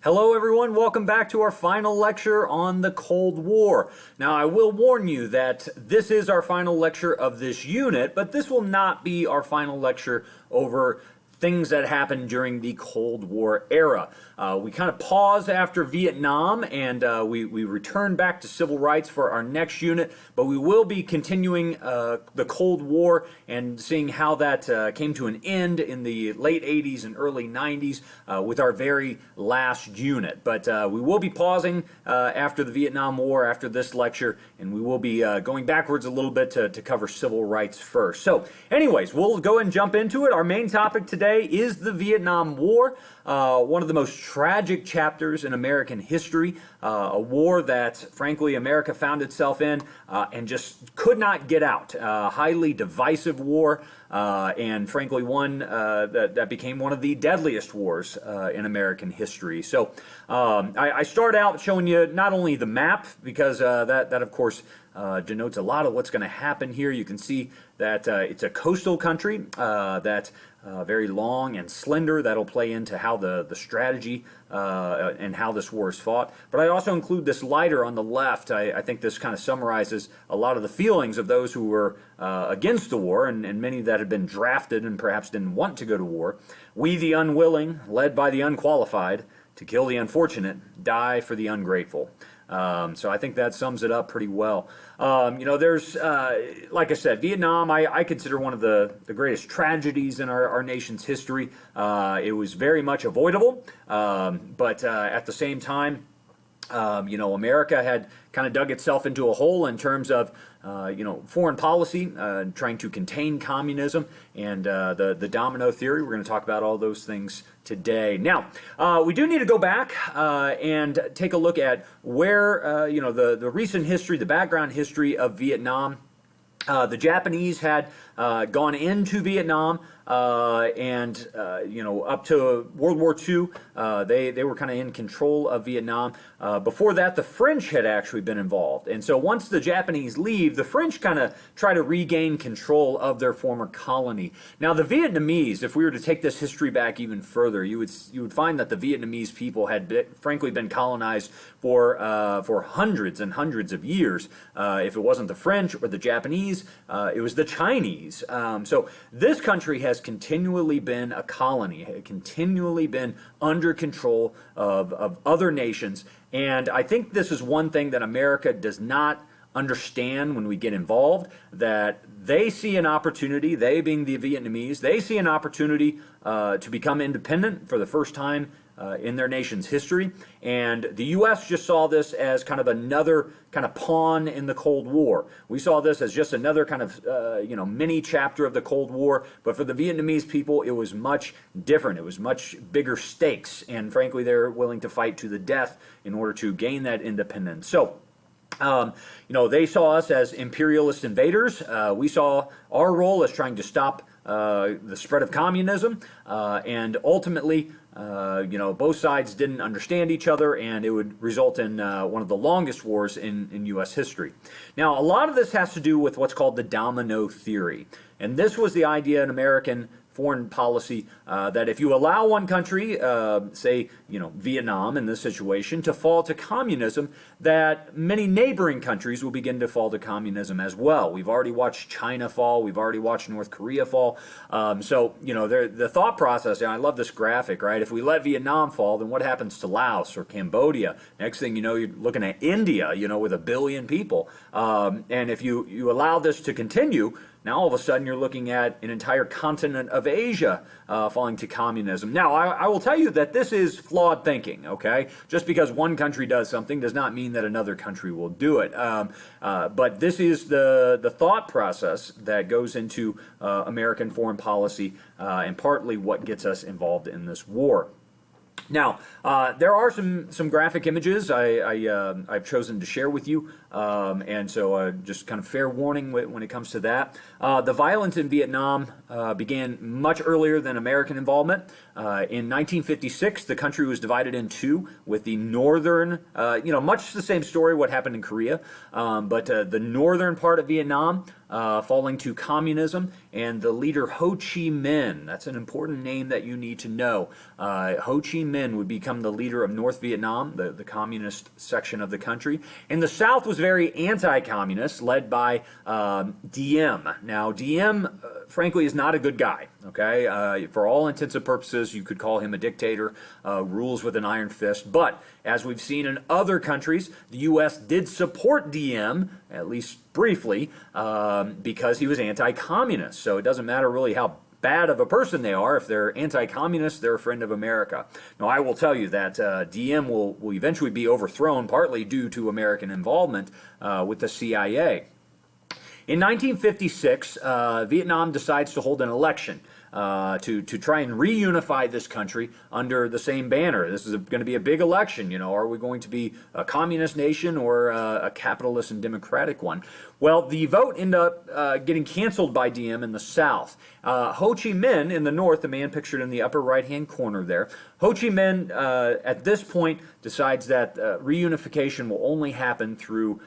Hello everyone, welcome back to our final lecture on the Cold War. Now I will warn you that this is our final lecture of this unit, but this will not be our final lecture over things that happened during the Cold War era. We kind of paused after Vietnam and we returned back to civil rights for our next unit, but we will be continuing the Cold War and seeing how that came to an end in the late 80s and early 90s with our very last unit. But we will be pausing after the Vietnam War, after this lecture, and we will be going backwards a little bit to cover civil rights first. So anyways, we'll go and jump into it. Our main topic today is the Vietnam War, one of the most tragic chapters in American history, a war that, frankly, America found itself in and just could not get out. Highly divisive war, and frankly, one that became one of the deadliest wars in American history. So I start out showing you not only the map, because that of course, denotes a lot of what's going to happen here. You can see that it's a coastal country that very long and slender. That'll play into how the strategy and how this war is fought. But I also include this lighter on the left. I think this kind of summarizes a lot of the feelings of those who were against the war, and many that had been drafted and perhaps didn't want to go to war. We, the unwilling, led by the unqualified, to kill the unfortunate, die for the ungrateful. So I think that sums it up pretty well. There's, like I said, Vietnam, I consider one of the greatest tragedies in our nation's history. It was very much avoidable, but at the same time, America had kind of dug itself into a hole in terms of, foreign policy, trying to contain communism, and the domino theory. We're going to talk about all those things today. Now, we do need to go back and take a look at where, the recent history, the background history of Vietnam. The Japanese had gone into Vietnam and up to World War II, they were kind of in control of Vietnam. Before that, the French had actually been involved. And so once the Japanese leave, the French kind of try to regain control of their former colony. Now, the Vietnamese, if we were to take this history back even further, you would find that the Vietnamese people had frankly been colonized for hundreds and hundreds of years. If it wasn't the French or the Japanese, it was the Chinese. So this country has continually been a colony, continually been under control of other nations. And I think this is one thing that America does not understand when we get involved, that they see an opportunity, they being the Vietnamese, they see an opportunity to become independent for the first time in their nation's history. And the U.S. just saw this as kind of another kind of pawn in the Cold War. We saw this as just another kind of, mini chapter of the Cold War. But for the Vietnamese people, it was much different. It was much bigger stakes. And frankly, they're willing to fight to the death in order to gain that independence. So, they saw us as imperialist invaders. We saw our role as trying to stop the spread of communism, and ultimately, both sides didn't understand each other, and it would result in one of the longest wars in U.S. history. Now, a lot of this has to do with what's called the domino theory, and this was the idea in American foreign policy that if you allow one country, say, Vietnam in this situation, to fall to communism, that many neighboring countries will begin to fall to communism as well. We've already watched China fall. We've already watched North Korea fall. The thought process, and I love this graphic, right? If we let Vietnam fall, then what happens to Laos or Cambodia? Next thing you know, you're looking at India, with 1 billion people. And if you allow this to continue, now all of a sudden you're looking at an entire continent of Asia falling to communism. Now, I will tell you that this is flawed thinking, okay? Just because one country does something does not mean that another country will do it. But this is the thought process that goes into American foreign policy and partly what gets us involved in this war. Now, there are some graphic images I've chosen to share with you, and so just kind of fair warning when it comes to that. The violence in Vietnam began much earlier than American involvement. In 1956, the country was divided in two, with the northern, much the same story what happened in Korea, but the northern part of Vietnam falling to communism, and the leader Ho Chi Minh. That's an important name that you need to know. Ho Chi Minh would become the leader of North Vietnam, the communist section of the country. And the South was very anti-communist, led by Diem. Now, Diem, frankly, is not a good guy. Okay, for all intents and purposes, you could call him a dictator, rules with an iron fist. But as we've seen in other countries, the U.S. did support Diem, at least briefly, because he was anti-communist. So it doesn't matter really how bad of a person they are. If they're anti-communist, they're a friend of America. Now, I will tell you that Diem will eventually be overthrown, partly due to American involvement with the CIA. In 1956, Vietnam decides to hold an election to try and reunify this country under the same banner. This is going to be a big election. You know, are we going to be a communist nation or a capitalist and democratic one? Well, the vote ended up getting canceled by Diem in the South. Ho Chi Minh in the North, the man pictured in the upper right-hand corner there, Ho Chi Minh at this point decides that reunification will only happen through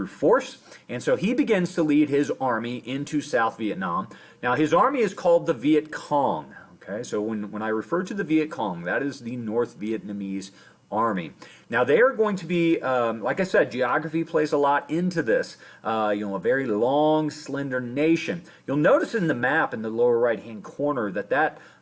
force, and so he begins to lead his army into South Vietnam. Now, his army is called the Viet Cong. Okay, so when I refer to the Viet Cong, that is the North Vietnamese army. Now, they are going to be, like I said, geography plays a lot into this. A very long, slender nation. You'll notice in the map in the lower right-hand corner that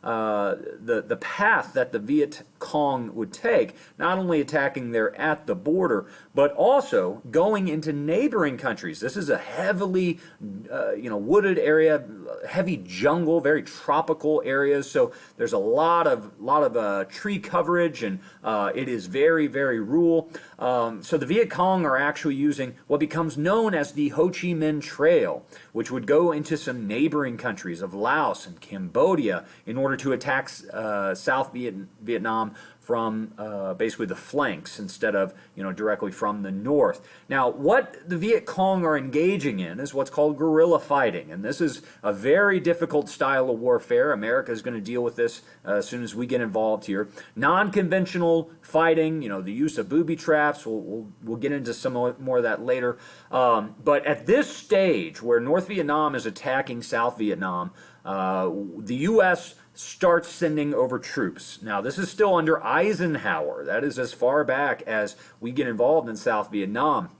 the path that the Viet Cong would take, not only attacking there at the border, but also going into neighboring countries. This is a heavily, wooded area, heavy jungle, very tropical areas. So there's a lot of tree coverage, and it is very, very rural. So the Viet Cong are actually using what becomes known as the Ho Chi Minh Trail, which would go into some neighboring countries of Laos and Cambodia in order to attack South Vietnam from basically the flanks instead of directly from the north. Now, what the Viet Cong are engaging in is what's called guerrilla fighting, and this is a very difficult style of warfare. America is going to deal with this as soon as we get involved here. Non-conventional fighting, the use of booby traps. We'll get into some more of that later. But at this stage, where North Vietnam is attacking South Vietnam, the U.S. starts sending over troops. Now, this is still under Eisenhower. That is as far back as we get involved in South Vietnam.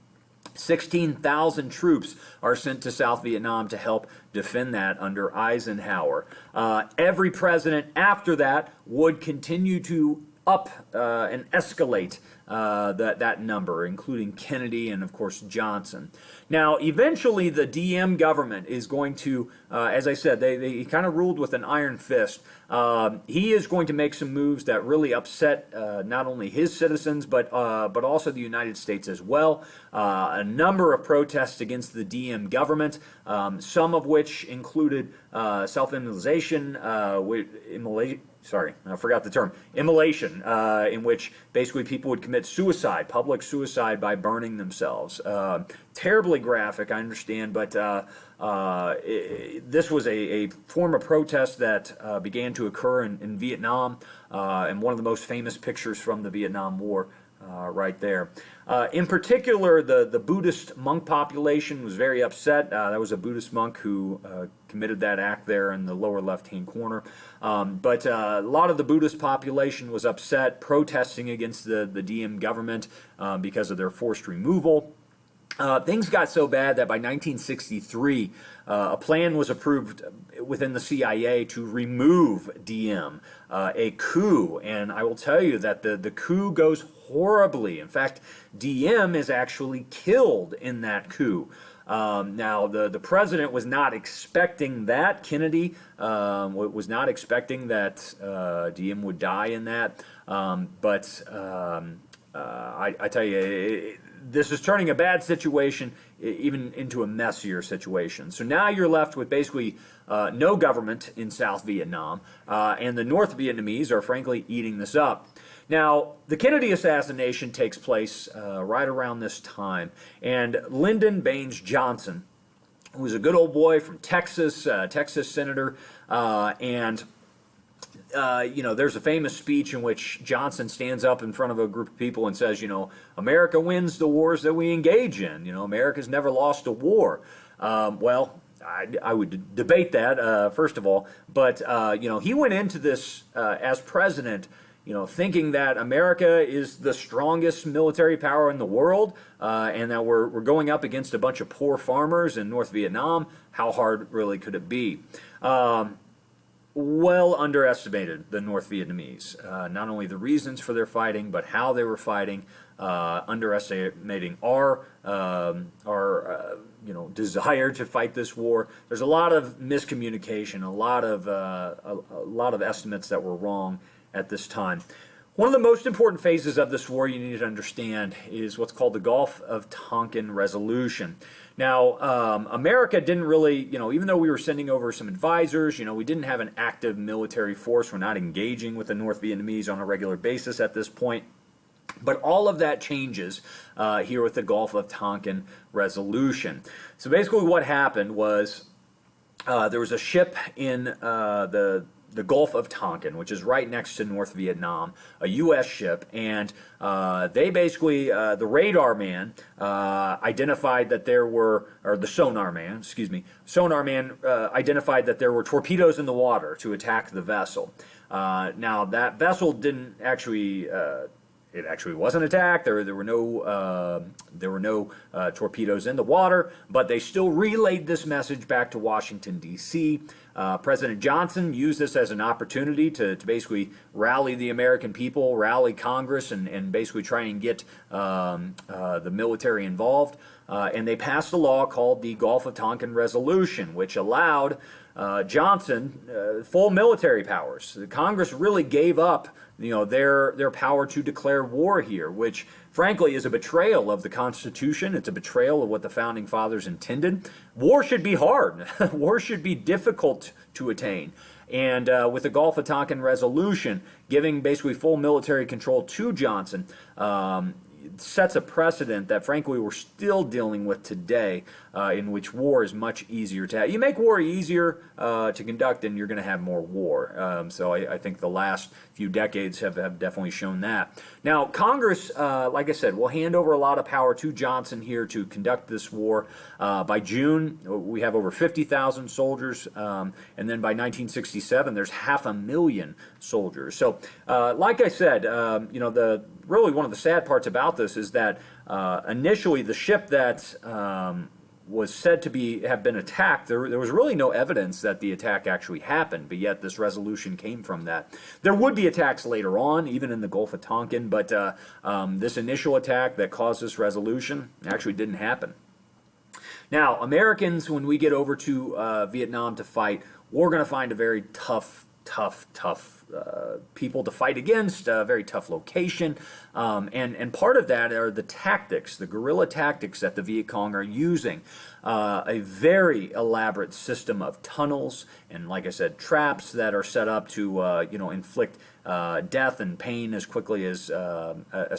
16,000 troops are sent to South Vietnam to help defend that under Eisenhower. Every president after that would continue to up and escalate that number, including Kennedy and, of course, Johnson. Now, eventually, the Diem government is going to, as I said, they kind of ruled with an iron fist. He is going to make some moves that really upset not only his citizens, but also the United States as well. A number of protests against the Diem government, some of which included self-immolation, sorry, I forgot the term, immolation, in which basically people would commit suicide, public suicide by burning themselves. Terribly graphic, I understand, but this was a form of protest that began to occur in Vietnam, and one of the most famous pictures from the Vietnam War right there. In particular, the Buddhist monk population was very upset. That was a Buddhist monk who committed that act there in the lower left-hand corner. But a lot of the Buddhist population was upset, protesting against the Diem government because of their forced removal. Things got so bad that by 1963, a plan was approved within the CIA to remove Diem, a coup. And I will tell you that the coup goes horribly. In fact, Diem is actually killed in that coup. Now, the president was not expecting that. Kennedy was not expecting that Diem would die in that. But I tell you, this is turning a bad situation even into a messier situation. So now you're left with basically no government in South Vietnam, and the North Vietnamese are frankly eating this up. Now, the Kennedy assassination takes place right around this time, and Lyndon Baines Johnson, who was a good old boy from Texas, Texas senator, and there's a famous speech in which Johnson stands up in front of a group of people and says, America wins the wars that we engage in. America's never lost a war. Well, I would debate that, first of all. But, he went into this as president, thinking that America is the strongest military power in the world, and that we're going up against a bunch of poor farmers in North Vietnam. How hard really could it be? Well underestimated the North Vietnamese. Not only the reasons for their fighting, but how they were fighting. Underestimating our desire to fight this war. There's a lot of miscommunication, a lot of estimates that were wrong at this time. One of the most important phases of this war you need to understand is what's called the Gulf of Tonkin Resolution. Now, America didn't really, even though we were sending over some advisors, we didn't have an active military force. We're not engaging with the North Vietnamese on a regular basis at this point. But all of that changes here with the Gulf of Tonkin Resolution. So basically what happened was there was a ship in the Gulf of Tonkin, which is right next to North Vietnam, a U.S. ship, and they basically, the radar man identified that there were, or the sonar man, identified that there were torpedoes in the water to attack the vessel. Now, that vessel didn't actually... It actually wasn't attacked. There were no torpedoes in the water, but they still relayed this message back to Washington, D.C. President Johnson used this as an opportunity to basically rally the American people, rally Congress, and basically try and get the military involved. And they passed a law called the Gulf of Tonkin Resolution, which allowed Johnson full military powers. The Congress really gave up their power to declare war here, which frankly is a betrayal of the Constitution. It's a betrayal of what the Founding Fathers intended. War should be hard. War should be difficult to attain. And with the Gulf of Tonkin Resolution giving basically full military control to Johnson, sets a precedent that frankly we're still dealing with today, in which war is much easier to have. You make war easier to conduct and you're going to have more war. So I think the last few decades have definitely shown that. Now Congress, like I said, will hand over a lot of power to Johnson here to conduct this war. By June we have over 50,000 soldiers, and then by 1967 there's 500,000 soldiers. So like I said, really one of the sad parts about this is that initially the ship that was said to have been attacked, there was really no evidence that the attack actually happened, but yet this resolution came from that. There would be attacks later on, even in the Gulf of Tonkin, but this initial attack that caused this resolution actually didn't happen. Now, Americans, when we get over to Vietnam to fight, we're going to find a very tough people to fight against, a very tough location, and part of that are the tactics, the guerrilla tactics that the Viet Cong are using. A very elaborate system of tunnels and, like I said, traps that are set up to inflict death and pain as quickly as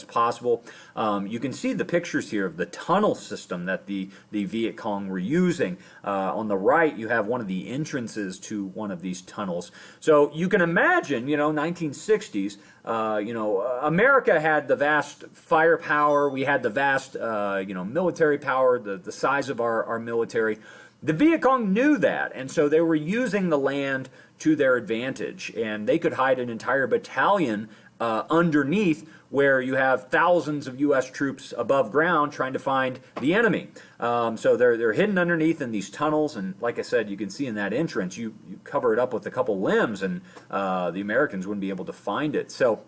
possible. You can see the pictures here of the tunnel system that the Viet Cong were using. On the right, you have one of the entrances to one of these tunnels. So you can imagine, 1960s, America had the vast firepower. We had the vast, military power, the size of our military. The Viet Cong knew that, and so they were using the land to their advantage, and they could hide an entire battalion underneath where you have thousands of U.S. troops above ground trying to find the enemy. So they're hidden underneath in these tunnels, and like I said, you can see in that entrance, you cover it up with a couple limbs, and the Americans wouldn't be able to find it. So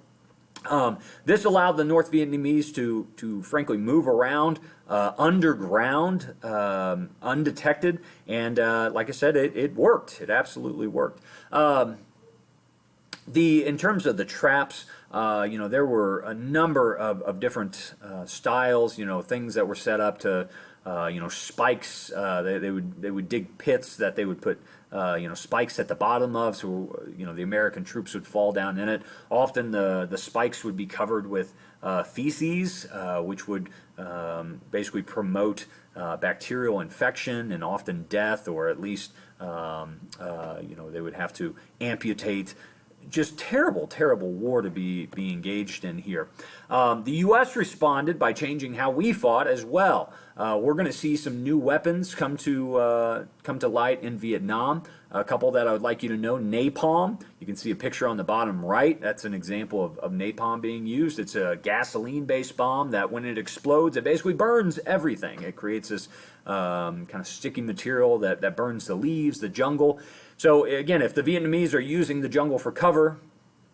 this allowed the North Vietnamese to frankly move around underground, undetected, and like I said, it worked. It absolutely worked. In terms of the traps, there were a number of different styles, things that were set up to, spikes. They would dig pits that they would put, spikes at the bottom of, so, the American troops would fall down in it. Often the spikes would be covered with feces, which would basically promote bacterial infection and often death, or at least, they would have to amputate just terrible, terrible war to be engaged in here. The U.S. responded by changing how we fought as well. We're going to see some new weapons come to light in Vietnam. A couple that I would like you to know: napalm. You can see a picture on the bottom right. That's an example of napalm being used. It's a gasoline-based bomb that, when it explodes, it basically burns everything. It creates this kind of sticky material that burns the leaves, the jungle. So again, if the Vietnamese are using the jungle for cover,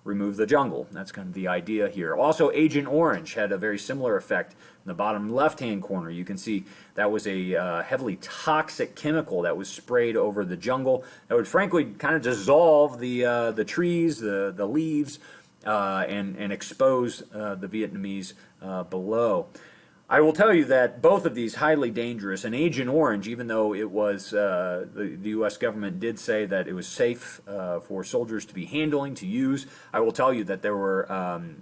remove the jungle. That's kind of the idea here. Also, Agent Orange had a very similar effect. In the bottom left-hand corner, you can see that was a heavily toxic chemical that was sprayed over the jungle that would frankly kind of dissolve the trees, the leaves, and expose the Vietnamese below. I will tell you that both of these highly dangerous, and Agent Orange, even though it was the U.S. government did say that it was safe for soldiers to be handling, to use, I will tell you that there were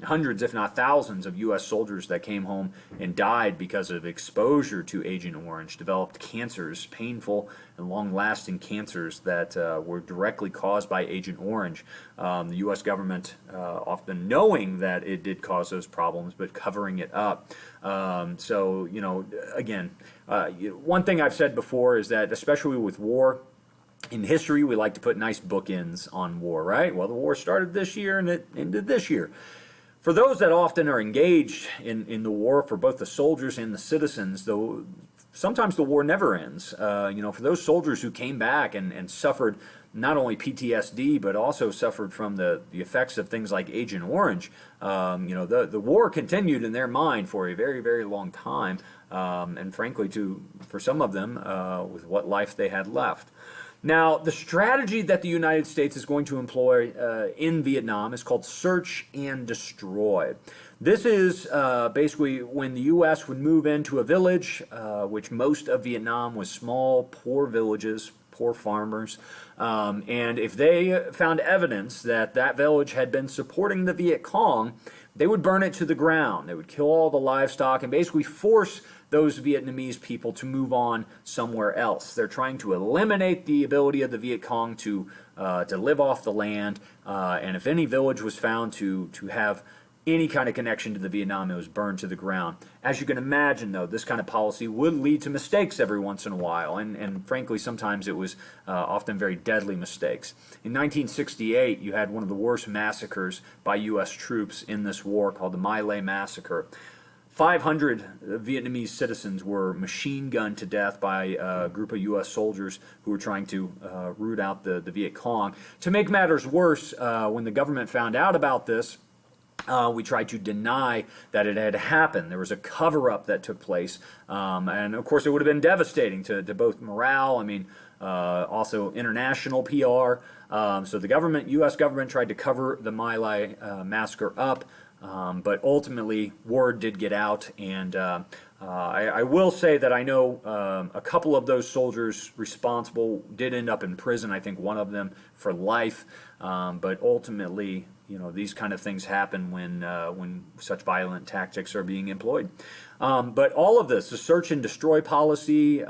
hundreds, if not thousands, of U.S. soldiers that came home and died because of exposure to Agent Orange, developed cancers, painful and long-lasting cancers that were directly caused by Agent Orange. The U.S. government often knowing that it did cause those problems, but covering it up. So, you know, again, one thing I've said before is that, especially with war, in history, we like to put nice bookends on war, right? Well, the war started this year and it ended this year. For those that often are engaged in the war, for both the soldiers and the citizens, though, sometimes the war never ends. You know, for those soldiers who came back and suffered not only PTSD, but also suffered from the effects of things like Agent Orange, you know, the war continued in their mind for a very, very long time, and frankly, for some of them, with what life they had left. Now, the strategy that the United States is going to employ in Vietnam is called search and destroy. This is basically when the U.S. would move into a village, which most of Vietnam was small, poor villages, poor farmers, and if they found evidence that that village had been supporting the Viet Cong, they would burn it to the ground. They would kill all the livestock and basically force those Vietnamese people to move on somewhere else. They're trying to eliminate the ability of the Viet Cong to live off the land, and if any village was found to have any kind of connection to the Vietnam, it was burned to the ground. As you can imagine, though, this kind of policy would lead to mistakes every once in a while, and frankly, sometimes it was often very deadly mistakes. In 1968, you had one of the worst massacres by U.S. troops in this war called the My Lai Massacre. 500 Vietnamese citizens were machine gunned to death by a group of U.S. soldiers who were trying to root out the Viet Cong. To make matters worse, when the government found out about this, we tried to deny that it had happened. There was a cover-up that took place, and of course it would have been devastating to both morale, also international PR. So the government, U.S. government, tried to cover the My Lai massacre up, but ultimately word did get out, and I will say that I know a couple of those soldiers responsible did end up in prison, I think one of them for life, but ultimately, you know, these kind of things happen when such violent tactics are being employed. But all of this, the search and destroy policy,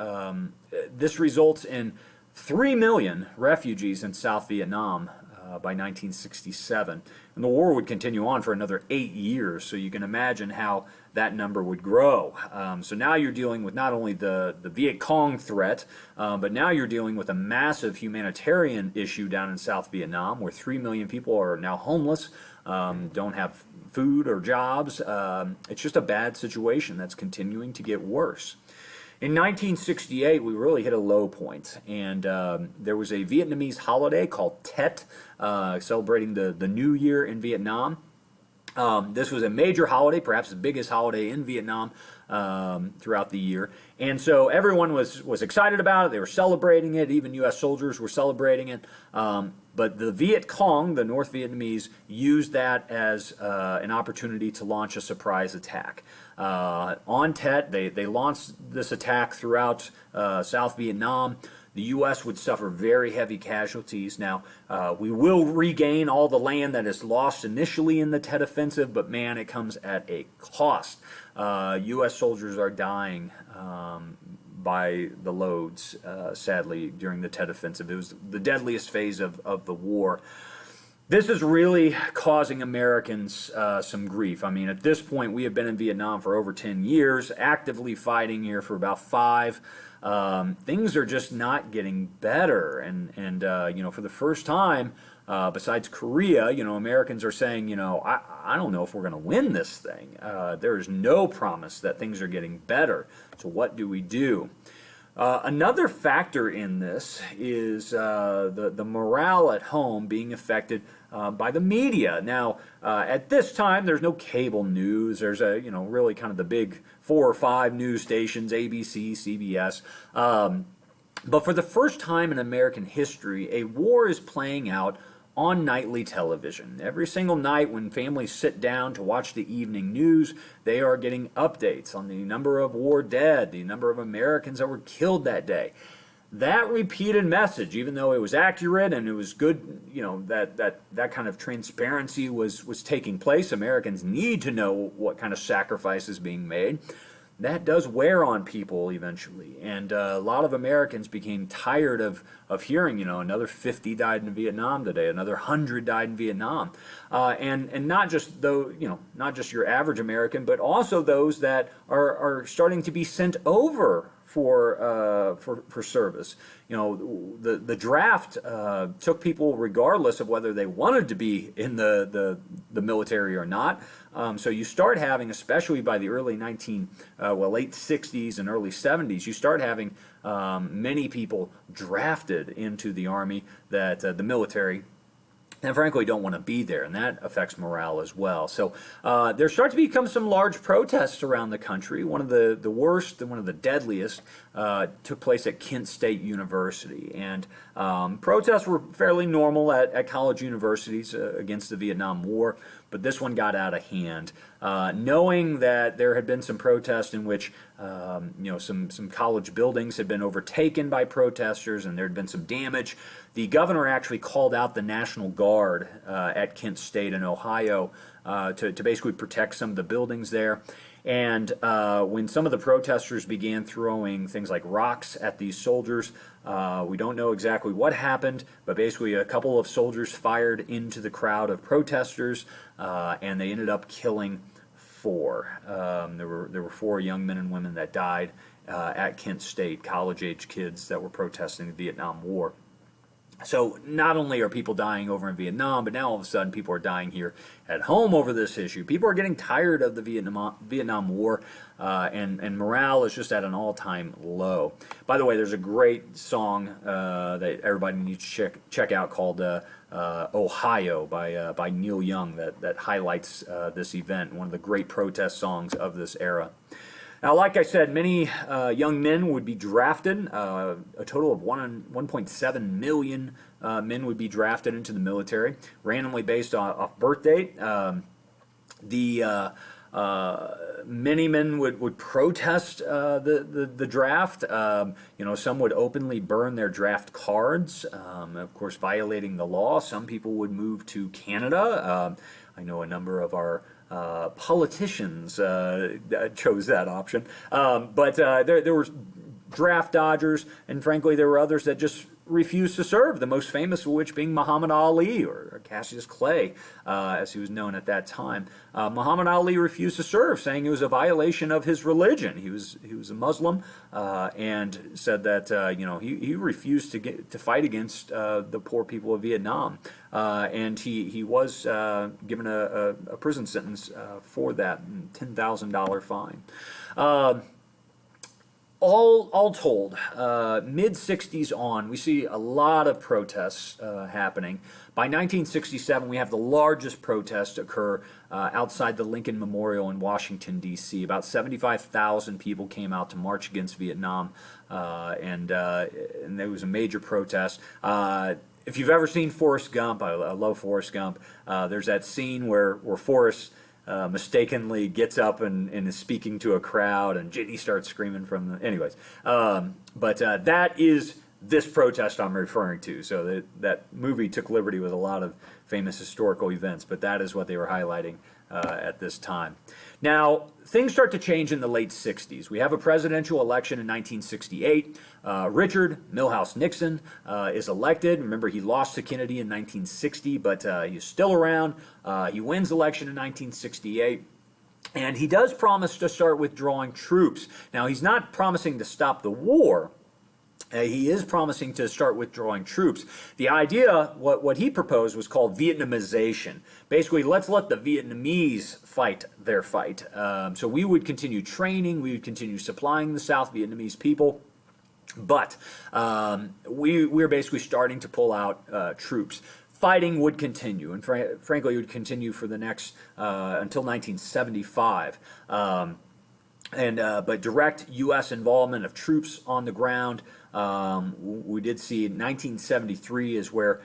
this results in 3 million refugees in South Vietnam by 1967. And the war would continue on for another 8 years, so you can imagine how that number would grow. So now you're dealing with not only the Viet Cong threat, but now you're dealing with a massive humanitarian issue down in South Vietnam, where 3 million people are now homeless, don't have food or jobs. It's just a bad situation that's continuing to get worse. In 1968, we really hit a low point, and there was a Vietnamese holiday called Tet, celebrating the New Year in Vietnam. This was a major holiday, perhaps the biggest holiday in Vietnam throughout the year, and so everyone was excited about it. They were celebrating it. Even U.S. soldiers were celebrating it. But the Viet Cong, the North Vietnamese, used that as an opportunity to launch a surprise attack. On Tet, they launched this attack throughout South Vietnam. The U.S. would suffer very heavy casualties. Now, we will regain all the land that is lost initially in the Tet Offensive, but man, it comes at a cost. U.S. soldiers are dying by the loads, sadly, during the Tet Offensive. It was the deadliest phase of the war. This is really causing Americans some grief. I mean, at this point, we have been in Vietnam for over 10 years, actively fighting here for about 5. Things are just not getting better. And for the first time, besides Korea, Americans are saying, I don't know if we're going to win this thing. There's no promise that things are getting better. So what do we do? Another factor in this is the morale at home being affected by the media. Now, at this time, there's no cable news. There's really kind of the big 4 or 5 news stations: ABC, CBS. But for the first time in American history, a war is playing out on nightly television. Every single night when families sit down to watch the evening news, they are getting updates on the number of war dead, the number of Americans that were killed that day. That repeated message, even though it was accurate and it was good, that kind of transparency was taking place. Americans need to know what kind of sacrifice is being made. That does wear on people eventually. And a lot of Americans became tired of hearing, another 50 died in Vietnam today, another 100 died in Vietnam. And not just not just your average American, but also those that are starting to be sent over for service. The draft took people regardless of whether they wanted to be in the military or not. So you start having, especially by the late 60s and early 70s, you start having many people drafted into the Army that the military, and frankly don't want to be there, and that affects morale as well. So there start to become some large protests around the country. One of the worst and one of the deadliest took place at Kent State University, and protests were fairly normal at college universities against the Vietnam War, but this one got out of hand. Knowing that there had been some protests in which some college buildings had been overtaken by protesters and there had been some damage, the governor actually called out the National Guard at Kent State in Ohio to basically protect some of the buildings there. And when some of the protesters began throwing things like rocks at these soldiers, we don't know exactly what happened, but basically a couple of soldiers fired into the crowd of protesters, and they ended up killing 4. There were 4 young men and women that died at Kent State, college-age kids that were protesting the Vietnam War. So not only are people dying over in Vietnam, but now all of a sudden people are dying here at home over this issue. People are getting tired of the Vietnam War, and morale is just at an all-time low. By the way, there's a great song that everybody needs to check out called Ohio by Neil Young that highlights this event, one of the great protest songs of this era. Now, like I said, many young men would be drafted. A total of 1.7 million men would be drafted into the military, randomly based off birth date. Many men would protest the draft. Some would openly burn their draft cards, of course, violating the law. Some people would move to Canada. I know a number of our politicians chose that option. But there were draft dodgers, and frankly, there were others that just refused to serve, the most famous of which being Muhammad Ali, or Cassius Clay, as he was known at that time. Muhammad Ali refused to serve, saying it was a violation of his religion. He was a Muslim, and said that he refused to fight against the poor people of Vietnam, and he was given a prison sentence for that, $10,000 fine. All told, mid-60s on, we see a lot of protests happening. By 1967, we have the largest protest occur outside the Lincoln Memorial in Washington, D.C. About 75,000 people came out to march against Vietnam, and there was a major protest. If you've ever seen Forrest Gump, I love Forrest Gump, there's that scene where Forrest mistakenly gets up and is speaking to a crowd, and Ginny starts screaming from the... Anyways, but that is this protest I'm referring to. So that movie took liberty with a lot of famous historical events, but that is what they were highlighting at this time. Now, things start to change in the late 60s. We have a presidential election in 1968. Richard Milhouse Nixon is elected. Remember, he lost to Kennedy in 1960, but he's still around. He wins election in 1968. And he does promise to start withdrawing troops. Now, he's not promising to stop the war. He is promising to start withdrawing troops. The idea, what he proposed, was called Vietnamization. Basically, let's let the Vietnamese fight their fight. So we would continue training, we would continue supplying the South Vietnamese people, but we're basically starting to pull out troops. Fighting would continue, and frankly, it would continue for the next until 1975. But direct U.S. involvement of troops on the ground, we did see in 1973 is where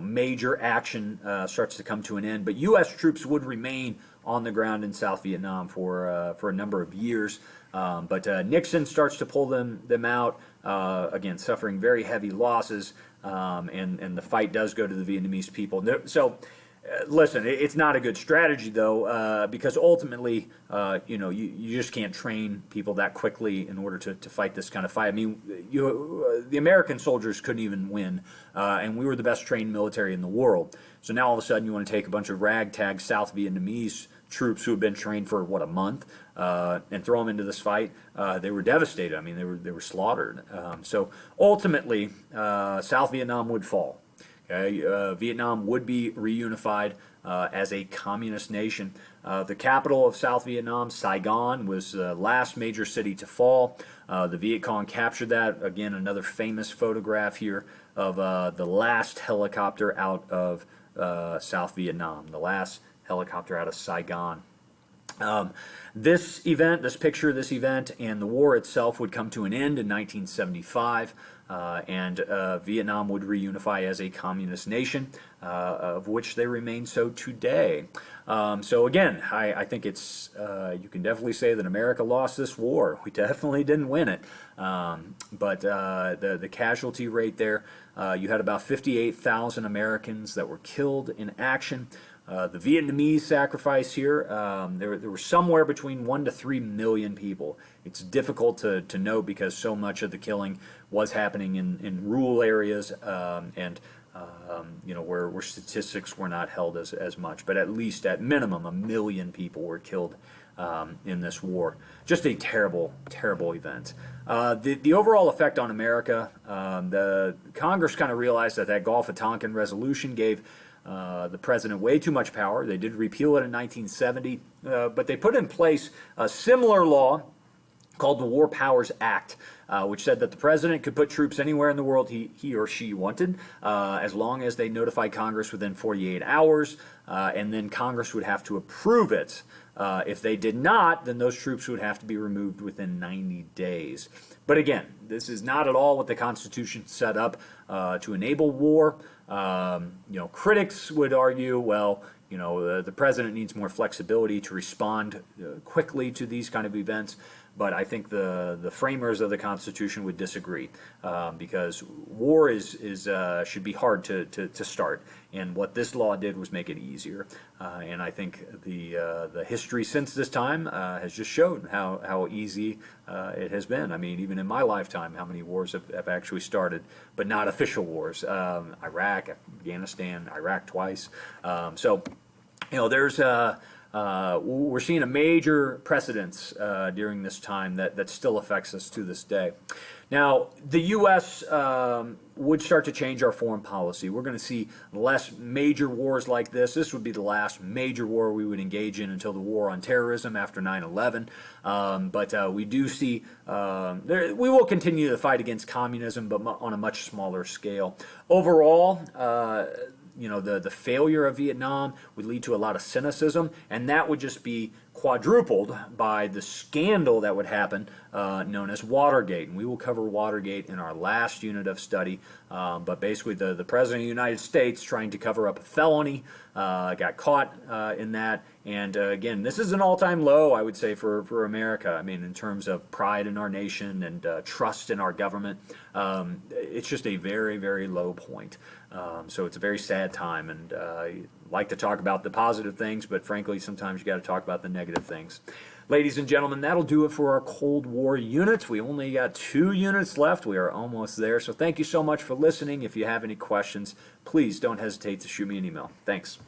major action starts to come to an end. But U.S. troops would remain on the ground in South Vietnam for a number of years. But Nixon starts to pull them out, again suffering very heavy losses, and the fight does go to the Vietnamese people. So. Listen, it's not a good strategy though, because ultimately, you just can't train people that quickly in order to fight this kind of fight. I mean, the American soldiers couldn't even win, and we were the best trained military in the world. So now all of a sudden you want to take a bunch of ragtag South Vietnamese troops who have been trained for a month, and throw them into this fight. They were devastated. I mean, they were slaughtered. So ultimately, South Vietnam would fall. Vietnam would be reunified as a communist nation. The capital of South Vietnam, Saigon, was the last major city to fall. The Viet Cong captured that. Again, another famous photograph here of the last helicopter out of South Vietnam, the last helicopter out of Saigon. This picture, and the war itself would come to an end in 1975. And Vietnam would reunify as a communist nation, of which they remain so today. So again, I think it's you can definitely say that America lost this war. We definitely didn't win it, but the casualty rate there, you had about 58,000 Americans that were killed in action. The Vietnamese sacrifice here, there were somewhere between 1 to 3 million people. It's difficult to know because so much of the killing was happening in rural areas, and where statistics were not held as much. But at least, at minimum, 1 million people were killed in this war. Just a terrible, terrible event. The overall effect on America, the Congress kind of realized that Gulf of Tonkin resolution gave the president way too much power. They did repeal it in 1970, but they put in place a similar law called the War Powers Act, which said that the president could put troops anywhere in the world he or she wanted, as long as they notified Congress within 48 hours, and then Congress would have to approve it. If they did not, then those troops would have to be removed within 90 days. But again, this is not at all what the Constitution set up to enable war. Critics would argue, well, the president needs more flexibility to respond quickly to these kind of events. But I think the framers of the Constitution would disagree, because war should be hard to start, and what this law did was make it easier. And I think the history since this time has just shown how easy it has been. I mean, even in my lifetime, how many wars have actually started, but not official wars. Iraq, Afghanistan, Iraq twice. There's we're seeing a major precedence during this time that still affects us to this day. Now, the U.S. Would start to change our foreign policy. We're going to see less major wars like this. This would be the last major war we would engage in until the war on terrorism after 9/11. But we do see we will continue the fight against communism, but on a much smaller scale. Overall, the failure of Vietnam would lead to a lot of cynicism, and that would just be quadrupled by the scandal that would happen known as Watergate. And we will cover Watergate in our last unit of study. But basically the President of the United States, trying to cover up a felony, got caught in that. And again, this is an all-time low, I would say, for America. I mean, in terms of pride in our nation and trust in our government, it's just a very, very low point. So it's a very sad time, and like to talk about the positive things, but frankly, sometimes you got to talk about the negative things. Ladies and gentlemen, that'll do it for our Cold War units. We only got 2 units left. We are almost there. So thank you so much for listening. If you have any questions, please don't hesitate to shoot me an email. Thanks.